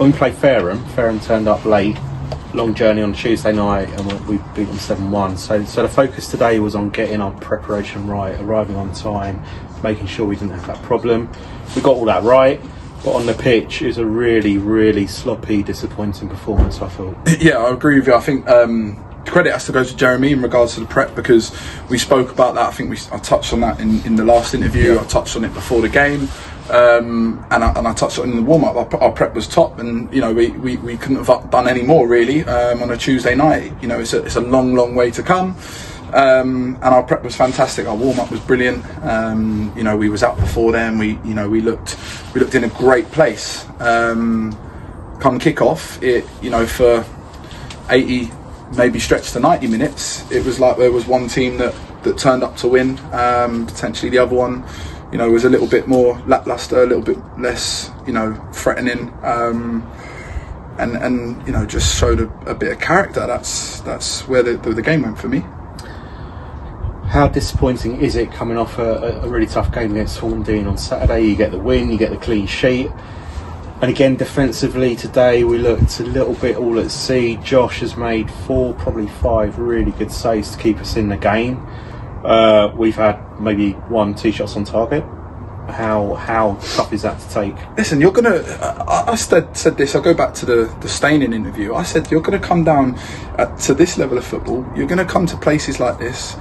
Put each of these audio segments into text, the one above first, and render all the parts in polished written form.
when we played Fareham turned up late, long journey on Tuesday night, and we beat them 7-1. So the focus today was on getting our preparation right, arriving on time, making sure we didn't have that problem. We got all that right, but on the pitch it was a really, really sloppy, disappointing performance, I thought. Yeah, I agree with you. I think credit has to go to Jeremy in regards to the prep, because we spoke about that. I think I touched on that in the last interview. I touched on it before the game, and I touched on it in the warm-up. Our prep was top, and we couldn't have done any more really on a Tuesday night. It's a long way to come. And our prep was fantastic. Our warm-up was brilliant. We was out before then. We looked in a great place. Come kick-off, for 80, maybe stretched to 90 minutes, it was like there was one team that turned up to win. Potentially the other one, was a little bit more lackluster, a little bit less, threatening, and just showed a bit of character. That's where the game went for me. How disappointing is it coming off a really tough game against Hendon on Saturday? You get the win, you get the clean sheet, and again defensively today we looked a little bit all at sea. Josh has made 4, probably 5 really good saves to keep us in the game. We've had maybe 1-2 shots on target. How tough is that to take? Listen, you're gonna. I said this. I go back to the Staining interview. I said you're gonna come down to this level of football. You're gonna come to places like this.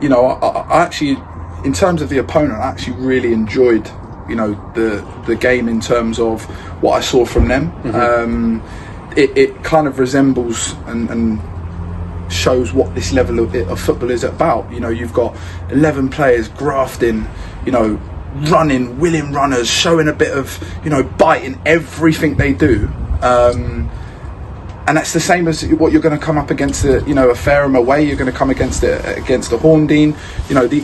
I actually, in terms of the opponent, I actually really enjoyed, the game in terms of what I saw from them. Mm-hmm. It kind of resembles and shows what this level of football is about. You've got 11 players grafting, running, willing runners, showing a bit of, bite in everything they do. And that's the same as what you're going to come up against, a Fareham away. You're going to come against a Hendon.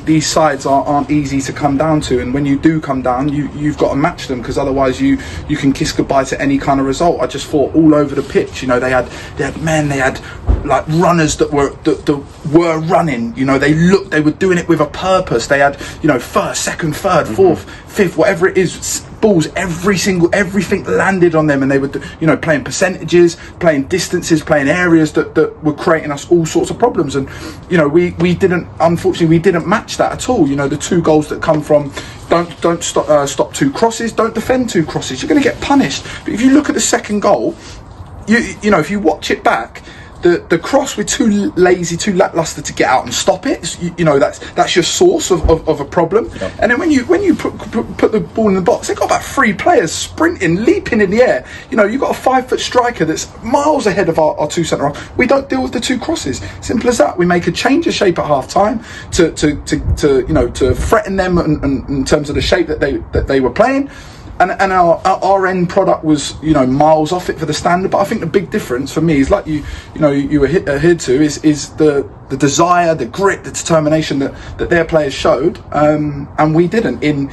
These sides aren't easy to come down to, and when you do come down, you've got to match them, because otherwise you can kiss goodbye to any kind of result. I just thought all over the pitch, they had like runners that were running. They were doing it with a purpose. They had first, second, third, fourth, fifth, whatever it is, balls, everything landed on them, and they were playing percentages, playing distances, playing areas that were creating us all sorts of problems. And we didn't match that at all. The 2 goals that come from don't stop 2 crosses, don't defend 2 crosses, you're going to get punished. But if you look at the second goal, if you watch it back, the cross, we're too lazy, too lackluster to get out and stop it. That's your source of a problem. Yep. And then when you put the ball in the box, they've got about 3 players sprinting, leaping in the air. You've got a 5-foot striker that's miles ahead of our 2 centre halves. We don't deal with the 2 crosses. Simple as that. We make a change of shape at half time to threaten them in terms of the shape that they were playing. And our end product was miles off it for the standard. But I think the big difference for me is, like you were adhered to, is the desire, the grit, the determination that their players showed, and we didn't in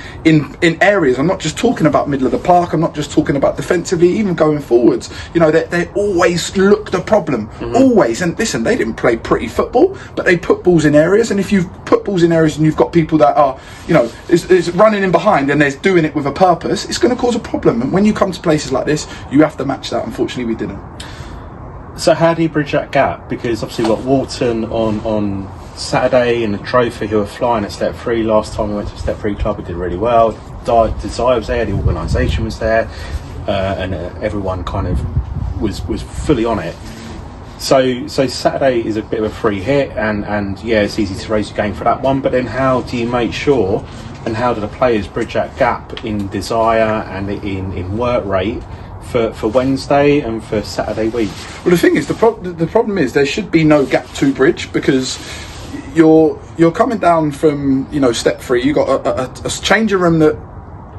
areas. I'm not just talking about middle of the park. I'm not just talking about defensively. Even going forwards, they always look the problem, always. And listen, they didn't play pretty football, but they put balls in areas. And if you've put balls in areas and you've got people that are is running in behind and they're doing it with a purpose, it's going to cause a problem. And when you come to places like this, you have to match that. Unfortunately, we didn't. So how do you bridge that gap? Because obviously we've got Walton on Saturday and the Trophy, who were flying at Step 3. Last time we went to Step 3 club, we did really well. Desire was there, the organisation was there, and everyone kind of was fully on it. So Saturday is a bit of a free hit, and yeah, it's easy to raise your game for that one. But then how do you make sure, and how do the players bridge that gap in desire and in work rate for Wednesday and for Saturday week? Well, the thing is, the problem is there should be no gap to bridge, because you're coming down from Step 3. You got a changing room that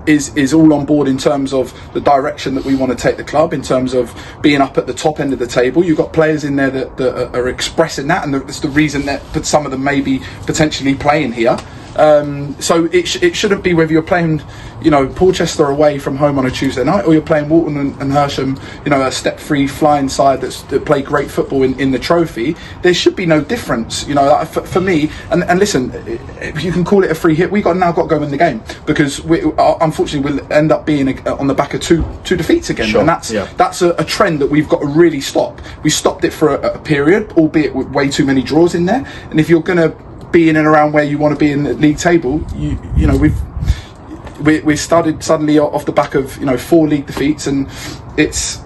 is all on board in terms of the direction that we want to take the club, in terms of being up at the top end of the table. You've got players in there that are expressing that, and that's the reason that some of them may be potentially playing here. So it shouldn't be whether you're playing, you know, Portchester away from home on a Tuesday night, or you're playing Walton and Hersham, you know, a step-free flying side that play great football in the trophy. There should be no difference, you know. Like for me, and listen, if you can call it a free hit, we now got to go in the game, because unfortunately we'll end up being on the back of two defeats again. Sure. And that's a trend that we've got to really stop. We stopped it for a period, albeit with way too many draws in there. And if you're going to be in and around where you want to be in the league table, you know, we started suddenly off the back of, you know, 4 league defeats, and it's,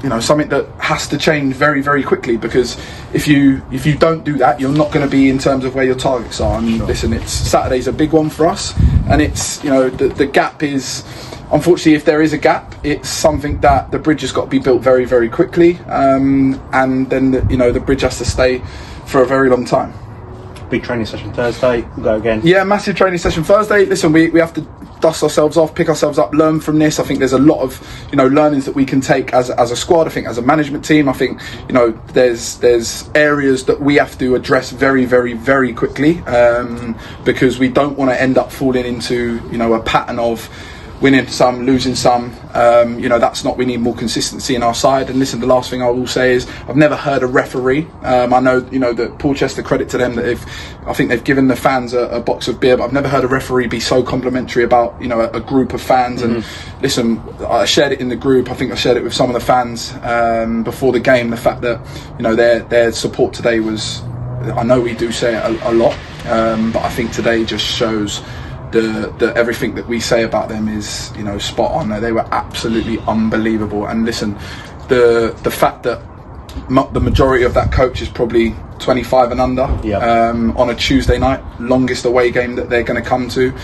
you know, something that has to change very, very quickly, because if you don't do that, you're not going to be in terms of where your targets are. And listen, Saturday's a big one for us, and it's, you know, the gap is, unfortunately, if there is a gap, it's something that the bridge has got to be built very, very quickly, and then the bridge has to stay for a very long time. Big training session Thursday. We'll go again. Yeah, massive training session Thursday. Listen, we have to dust ourselves off, pick ourselves up, learn from this. I think there's a lot of, you know, learnings that we can take as a squad. I think as a management team, I think, you know, there's areas that we have to address very, very, very quickly, because we don't want to end up falling into, you know, a pattern of winning some, losing some. You know, that's not, we need more consistency in our side. And listen, the last thing I will say is, I've never heard a referee. I know, you know, that Portchester, credit to them, that I think they've given the fans a box of beer, but I've never heard a referee be so complimentary about, you know, a group of fans. And listen, I shared it in the group. I think I shared it with some of the fans before the game. The fact that, you know, their support today was, I know we do say it a lot, but I think today just shows the everything that we say about them is, you know, spot on. They were absolutely unbelievable. And listen, the fact that the majority of that coach is probably 25 and under, on a Tuesday night, longest away game that they're going to come to.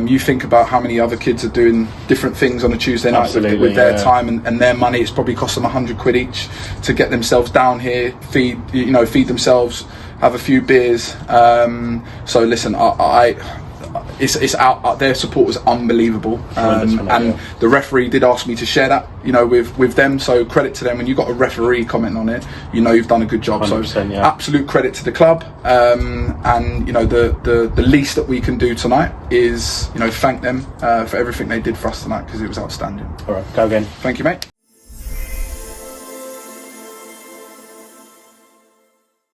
You think about how many other kids are doing different things on a Tuesday night with their time and their money. It's probably cost them £100 each to get themselves down here, feed themselves, have a few beers. So listen, it's out. Their support was unbelievable, and the referee did ask me to share that, you know, with them. So credit to them. When you got a referee comment on it, you know you've done a good job. So absolute credit to the club. And you know, the least that we can do tonight is, you know, thank them for everything they did for us tonight, because it was outstanding. All right, go again. Thank you, mate.